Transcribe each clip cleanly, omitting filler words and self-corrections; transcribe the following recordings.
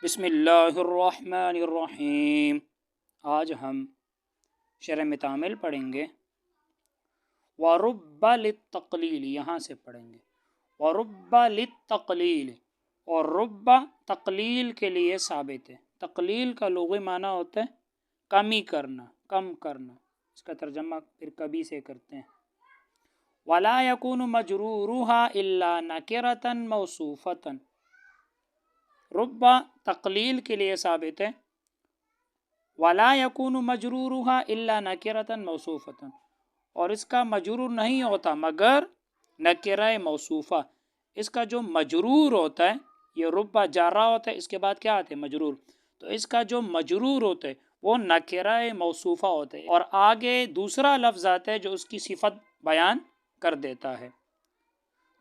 بسم اللہ الرحمن الرحیم۔ آج ہم شرح متعامل پڑھیں گے۔ وَرُبَّ لِلتَّقْلِيلِ، یہاں سے پڑھیں گے وَرُبَّ لِلتَّقْلِيلِ، اور رب تقلیل کے لیے ثابت ہے۔ تقلیل کا لغوی معنی ہوتا ہے کمی کرنا، کم کرنا۔ اس کا ترجمہ پھر کبھی سے کرتے ہیں۔ وَلَا يَكُونُ مَجْرُورُهَا إِلَّا نَكِرَةً مَوْصُوفَةً، رب تقلیل کے لیے ثابت ہے۔ وَلَا يَكُونُ مَجْرُورُهَا إِلَّا نَكِرَةً مَوْصُوفَةً، اور اس کا مجرور نہیں ہوتا مگر نکرہ موصوفہ۔ اس کا جو مجرور ہوتا ہے، یہ رب جارہ ہوتا ہے، اس کے بعد کیا آتے ہیں؟ مجرور۔ تو اس کا جو مجرور ہوتا ہے وہ نکرہ موصوفہ ہوتا ہے، اور آگے دوسرا لفظ آتا ہے جو اس کی صفت بیان کر دیتا ہے۔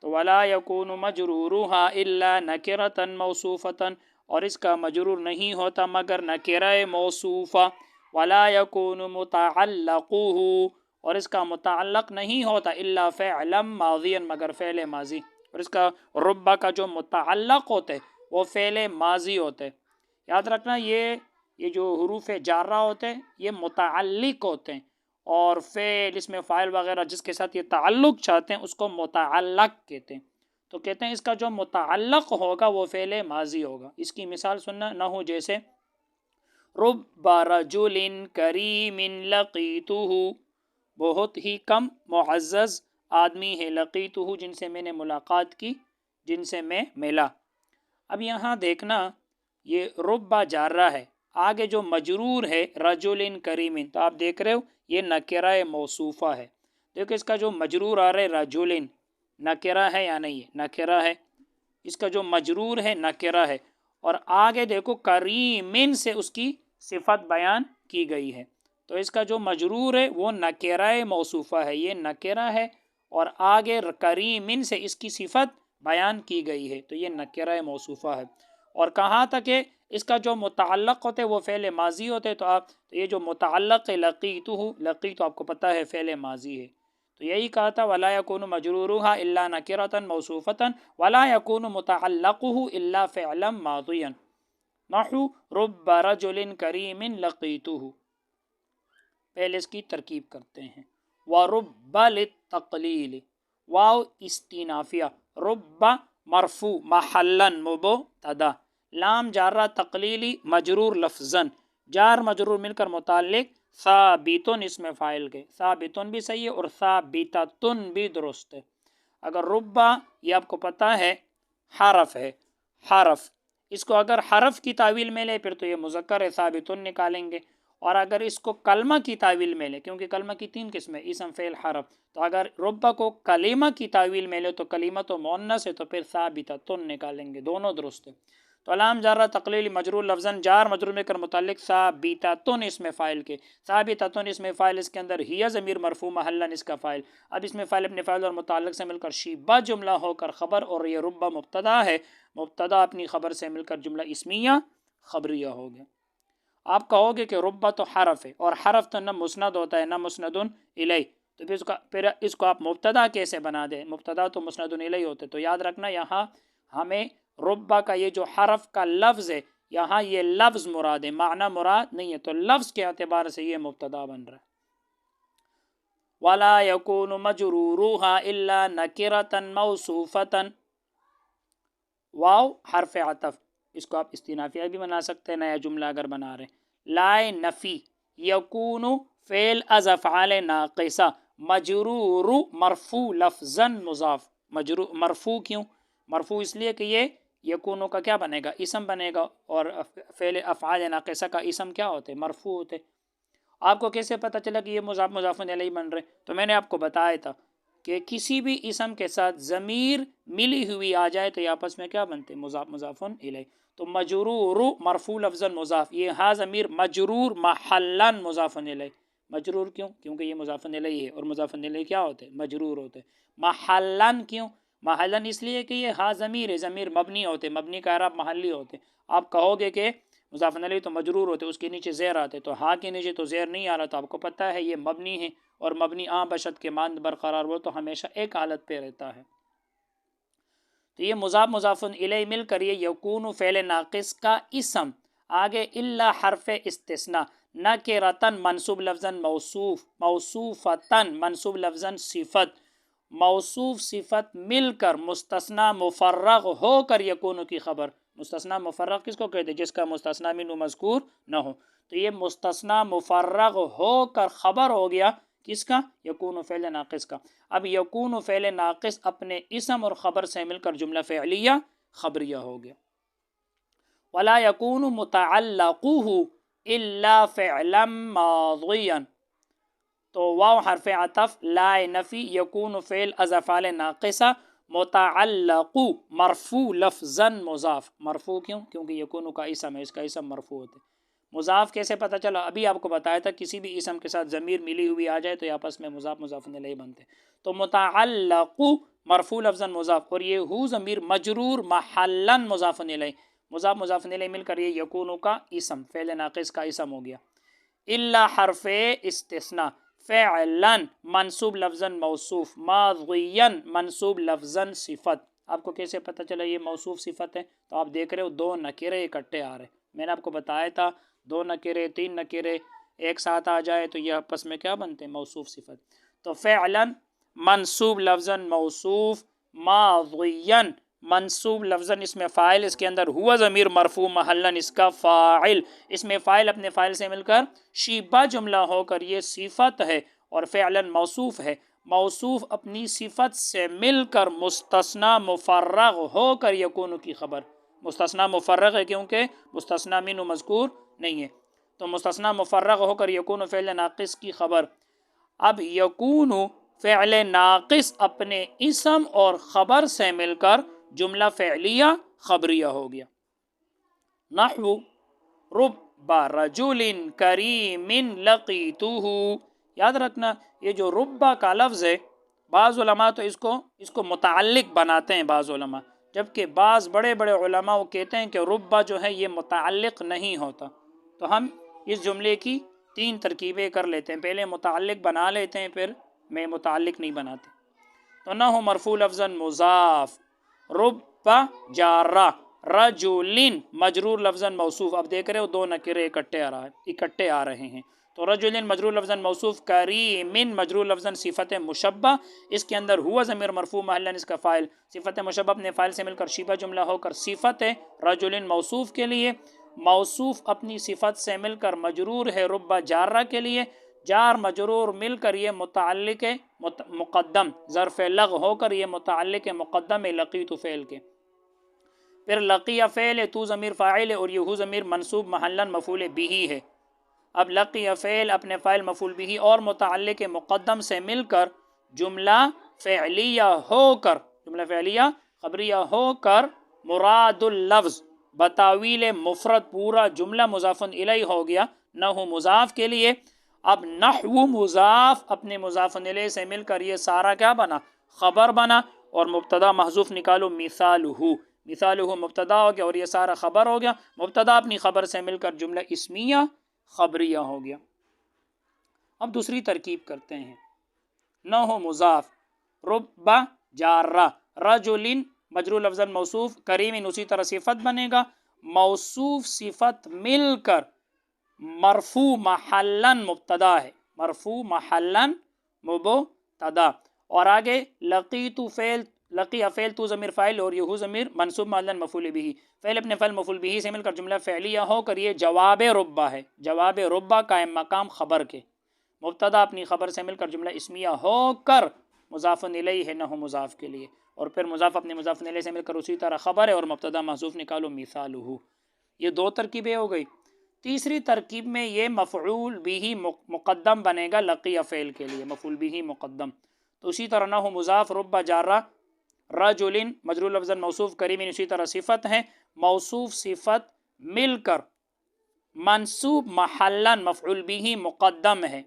تو وَلَا يَكُونُ مَجْرُورُهَا إِلَّا نَكِرَةً مَوْصُوفَةً، اور اس کا مجرور نہیں ہوتا مگر نکرہ موصوفہ۔ وَلَا يَكُونُ مُتَعَلَّقُهُ، اور اس کا متعلق نہیں ہوتا إِلَّا فِعْلًا ماضيًا، مگر فعل ماضی۔ اور اس کا رب کا جو متعلق ہوتا ہے وہ فعل ماضی ہوتا ہے۔ یاد رکھنا یہ جو حروف جارہ ہوتے ہیں یہ متعلق ہوتے ہیں، اور فعل اسم فاعل وغیرہ جس کے ساتھ یہ تعلق چاہتے ہیں اس کو متعلق کہتے ہیں۔ تو کہتے ہیں اس کا جو متعلق ہوگا وہ فعل ماضی ہوگا۔ اس کی مثال سننا، نحو جیسے رب رجل کریم لقیتہ، بہت ہی کم معزز آدمی ہے، لقیتہ جن سے میں نے ملاقات کی، جن سے میں ملا۔ اب یہاں دیکھنا، یہ رب جارہ ہے، آگے جو مجرور ہے رجل کریم، تو آپ دیکھ رہے ہو یہ نکرہ موصوفہ ہے۔ دیکھو اس کا جو مجرور آ رہا ہے رجل، نکرہ ہے یا نہیں ہے؟ نکرہ ہے۔ اس کا جو مجرور ہے نکرہ ہے، اور آگے دیکھو کریم سے اس کی صفت بیان کی گئی ہے۔ تو اس کا جو مجرور ہے وہ نکرہ موصوفہ ہے، یہ نکرہ ہے، اور آگے کریم سے اس کی صفت بیان کی گئی ہے، تو یہ نکرہ موصوفہ ہے۔ اور کہا تھا کہ اس کا جو متعلق ہوتے وہ فعل ماضی ہوتے، تو یہ جو متعلق ہے لقیتہ، لقیتہ آپ کو پتہ ہے فعل ماضی ہے، تو یہی کہا تھا وَلَا يَكُونُ مَجْرُورُهَا إِلَّا نَكِرَةً مَوْصُوفَةً وَلَا يَكُونُ مُتَعَلَّقُهُ إِلَّا فِعْلًا مَاضِيًا، نحو رُبَّ رَجُلٍ كَرِيمٍ لَقِيتُهُ۔ پہلے اس کی ترکیب کرتے ہیں۔ وَرُبَّ لِلتَّقْلِيلِ، واو استینافیہ، رب مرفوع محلا مبتدا، لام جارہ تقلیلی مجرور لفظاً، جار مجرور مل کر متعلق ثابتن اسم فاعل کے، ثابتن بھی صحیح ہے اور ثابتتن بھی درست ہے۔ اگر ربا، یہ آپ کو پتہ ہے حرف ہے، حرف، اس کو اگر حرف کی تعویل میں لے پھر تو یہ مذکر ہے، ثابتن نکالیں گے، اور اگر اس کو کلمہ کی تعویل میں لے، کیونکہ کلمہ کی 3 قسمیں، اسم فعل حرف، تو اگر ربا کو کلمہ کی تعویل میں لے تو کلمہ تو مؤنث ہے، تو پھر ثابتتن نکالیں گے، دونوں درست ہے۔ تو لام جارہ تقلیلی مجرور لفظاً، جار مجرور میں کر متعلق ثابتتن اسم فاعل کے، ثابتتن اسم فاعل، اس کے اندر ہی ضمیر مرفوع محلاً اس کا فاعل۔ اب اسم فاعل اپنے فاعل اور متعلق سے مل کر شیبہ جملہ ہو کر خبر، اور یہ ربا مبتدا ہے، مبتدا اپنی خبر سے مل کر جملہ اسمیہ خبریہ ہو گیا۔ آپ کہو گے کہ ربا تو حرف ہے، اور حرف تو نہ مسند ہوتا ہے نہ مسند الیہ، تو پھر اس کو آپ مبتدا کیسے بنا دیں؟ مبتدا تو مسند الیہ ہوتے، تو یاد رکھنا یہاں ہمیں ربا کا یہ جو حرف کا لفظ ہے، یہاں یہ لفظ مراد ہے، معنی مراد نہیں ہے، تو لفظ کے اعتبار سے یہ مبتدا بن رہا ہے۔ وَلَا يَكُونُ مَجْرُورُهَا إِلَّا نَكِرَةً مَوْصُوفَةً، واو حرف عطف، اس کو آپ استینافیہ بھی بنا سکتے ہیں نیا جملہ اگر بنا رہے ہیں۔ لائے نفی، یکون فعل از افعال ناقصہ، مجرور مرفوع لفظاً مضاف، مرفوع کیوں؟ مرفوع اس لیے کہ یہ یکونوں کا کیا بنے گا؟ اسم بنے گا، اور فعل افعال ناقصہ کا اسم کیا ہوتے؟ مرفوع ہوتے۔ آپ کو کیسے پتہ چلا کہ یہ مضاف مضاف الیہ بن رہے؟ تو میں نے آپ کو بتایا تھا کہ کسی بھی اسم کے ساتھ ضمیر ملی ہوئی آ جائے تو یہ آپس میں کیا بنتے؟ مضاف مضاف الیہ۔ تو مجرور مرفوع لفظاً مضاف، یہ ہا ضمیر مجرور محلاً مضاف الیہ، مجرور کیوں؟ کیونکہ یہ مضاف الیہ ہے، اور مضاف الیہ کیا ہوتے؟ مجرور ہوتے۔ محلاً کیوں؟ محلاً اس لیے کہ یہ ہا ضمیر ہے، ضمیر مبنی ہوتے، مبنی کا اعراب محلی ہوتے۔ آپ کہو گے کہ مضاف الیہ تو مجرور ہوتے، اس کے نیچے زیر آتے، تو ہا کے نیچے تو زیر نہیں آ رہا، تو آپ کو پتہ ہے یہ مبنی ہے، اور مبنی بشد کے ماند برقرار ہو تو ہمیشہ ایک حالت پہ رہتا ہے۔ تو یہ مضاف مضاف الیہ مل کر یہ یکون فعل ناقص کا اسم، آگے الا حرف استثناء، نکرتن منصوب لفظاً موصوف، موصوفتن منصوب لفظاً صفت، موصوف صفت مل کر مستثنی مفرغ ہو کر یکون کی خبر۔ مستثنی مفرغ کس کو کہتے ہیں؟ جس کا مستثنی منہ مذکور نہ ہو۔ تو یہ مستثنی مفرغ ہو کر خبر ہو گیا کس کا؟ یکون فعل ناقص کا۔ اب یکون فعل ناقص اپنے اسم اور خبر سے مل کر جملہ فعلیہ خبریہ ہو گیا۔ ولا یکون متعلقہ الا فعلا ماضیا، تو واو حرف عطف، لا نفی، یکون فعل از افعال ناقصہ، متعلق مرفوع لفظاً مضاف، مرفوع کیوں؟ کیونکہ یکون کا اسم ہے، اس کا اسم مرفوع ہوتا ہے۔ مضاف کیسے پتہ چلا؟ ابھی آپ کو بتایا تھا کسی بھی اسم کے ساتھ ضمیر ملی ہوئی آ جائے تو آپس میں مضاف مضاف الیہ بنتے ہیں۔ تو متعلق مرفوع لفظاً مضاف، اور یہ ہو ضمیر مجرور محلاً مضاف الیہ، مضاف مضاف الیہ مل کر یہ یکون کا اسم، فعل ناقص کا اسم ہو گیا۔ الا حرف استثناء، فعلا منصوب لفظاً موصوف، ماضیا منصوب لفظاً صفت۔ آپ کو کیسے پتہ چلا یہ موصوف صفت ہے؟ تو آپ دیکھ رہے ہو دو نکرے اکٹھے آ رہے، میں نے آپ کو بتایا تھا دو نکرے تین نکرے ایک ساتھ آ جائے تو یہ آپس میں کیا بنتے ہیں؟ موصوف صفت۔ تو فعلا منصوب لفظاً موصوف، ماضیا منصوب لفظاً اس میں فاعل، اس کے اندر ہوا ضمیر مرفوع محلاً اس کا فاعل، اس میں فاعل اپنے فاعل سے مل کر شیبہ جملہ ہو کر یہ صفت ہے، اور فعلاً موصوف ہے، موصوف اپنی صفت سے مل کر مستثنی مفرغ ہو کر یکون کی خبر۔ مستثنی مفرغ ہے کیونکہ مستثنی منہ مذکور نہیں ہے، تو مستثنی مفرغ ہو کر یکون فعل ناقص کی خبر۔ اب یکون فعل ناقص اپنے اسم اور خبر سے مل کر جملہ فعلیہ خبریہ ہو گیا۔ نحو رب رجل کریم لقیتہ، یاد رکھنا یہ جو ربا کا لفظ ہے بعض علماء تو اس کو متعلق بناتے ہیں، بعض علماء، جبکہ بعض بڑے بڑے علماء وہ کہتے ہیں کہ ربا جو ہے یہ متعلق نہیں ہوتا۔ تو ہم اس جملے کی تین ترکیبیں کر لیتے ہیں، پہلے متعلق بنا لیتے ہیں پھر میں متعلق نہیں بناتے۔ تو نہ ہو مرفوع لفظاً مضاف، رب جارہ، رجل مجرور لفظاً موصوف۔ اب دیکھ رہے ہو دو نکرے اکٹھے آ رہے ہیں، تو رجل مجرور لفظاً موصوف، کریم مجرور لفظاً صفت مشبہ، اس کے اندر ہوا ضمیر مرفوع محلاً اس کا فاعل، صفت مشبہ اپنے فاعل سے مل کر شیبہ جملہ ہو کر صفت ہے رجل موصوف کے لیے، موصوف اپنی صفت سے مل کر مجرور ہے رب جارہ کے لیے، جار مجرور مل کر یہ متعلق مقدم، ظرف لغ ہو کر یہ متعلق مقدم ہے لقیت فعل کے، پھر لقی فعل ہے، تو ضمیر فاعل ہے، اور یہ ہو ضمیر منصوب محلاً مفعول بہ ہے۔ اب لقی فعل اپنے فاعل مفعول بہ اور متعلق مقدم سے مل کر جملہ فعلیہ ہو کر، جملہ فعلیہ خبریہ ہو کر مراد اللفظ بتاویل مفرد پورا جملہ مضاف الیہ ہو گیا، نحو مضاف کے لیے۔ اب نحو مضاف اپنے مضاف الیہ سے مل کر یہ سارا کیا بنا؟ خبر بنا، اور مبتدا محذوف نکالو مثالہ، مثالہ مبتدا ہو گیا اور یہ سارا خبر ہو گیا، مبتدا اپنی خبر سے مل کر جملہ اسمیہ خبریہ ہو گیا۔ اب دوسری ترکیب کرتے ہیں، نحو مضاف، رب جارہ، رجل مجرور لفظاً موصوف، کریم اسی طرح صفت بنے گا، موصوف صفت مل کر مرفوع محلاً مبتدا ہے، مرفوع محلاً مبتدا، اور آگے لقیت فعل، لقی فعل تو ضمیر فاعل اور یہ ضمیر منصوب محلاً مفعول بہ، فعل اپنے فعل مفعول بہ سے مل کر جملہ فعلیہ ہو کر یہ جواب ربا ہے، جواب ربا قائم مقام خبر کے، مبتدا اپنی خبر سے مل کر جملہ اسمیہ ہو کر مضاف الیہ ہے نحو مضاف کے لیے، اور پھر مضاف اپنے مضاف الیہ سے مل کر اسی طرح خبر ہے اور مبتدا محذوف نکالو مثالہ۔ یہ دو ترکیبیں ہو گئی۔ تیسری ترکیب میں یہ مفعول بہ مقدم بنے گا لقی فعل کے لیے، مفعول بہ مقدم، تو اسی طرح نحو مضاف، رب جارہ، رجل مجرور لفظاً موصوف، کریم اسی طرح صفت ہے، موصوف صفت مل کر منصوب محلاً مفعول بہ مقدم ہے،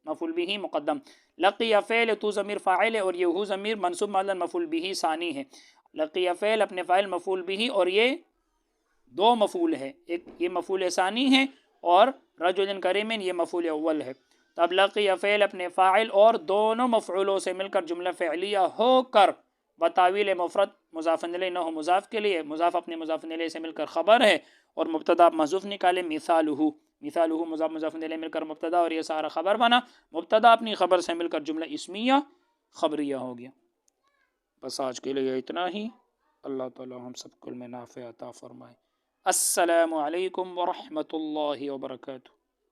مفعول بہ مقدم، لقی فعل تو ضمیر فاعل ہے اور یہ ہو ضمیر منصوب محلاً مفعول بہ ثانی ہے، لقی فعل اپنے فاعل مفعول بہ اور یہ دو مفعول ہے، ایک یہ مفعول ثانی ہے اور رجل کریم یہ مفعول اول ہے، تب لقی فعل اپنے فاعل اور دونوں مفعولوں سے مل کر جملہ فعلیہ ہو کر بتاویل مفرد مضاف الیہ نہ ہو مضاف کے لیے، مضاف اپنے مضاف الیہ سے مل کر خبر ہے، اور مبتدا آپ محذوف نکالے، مثالہ، مثالہ مضاف مضاف الیہ مل کر مبتدا اور یہ سارا خبر بنا، مبتدا اپنی خبر سے مل کر جملہ اسمیہ خبریہ ہو گیا۔ بس آج کے لیے اتنا ہی، اللہ تعالی ہم سب کو علم نافع عطا فرمائے۔ السلام علیکم ورحمۃ اللہ وبرکاتہ۔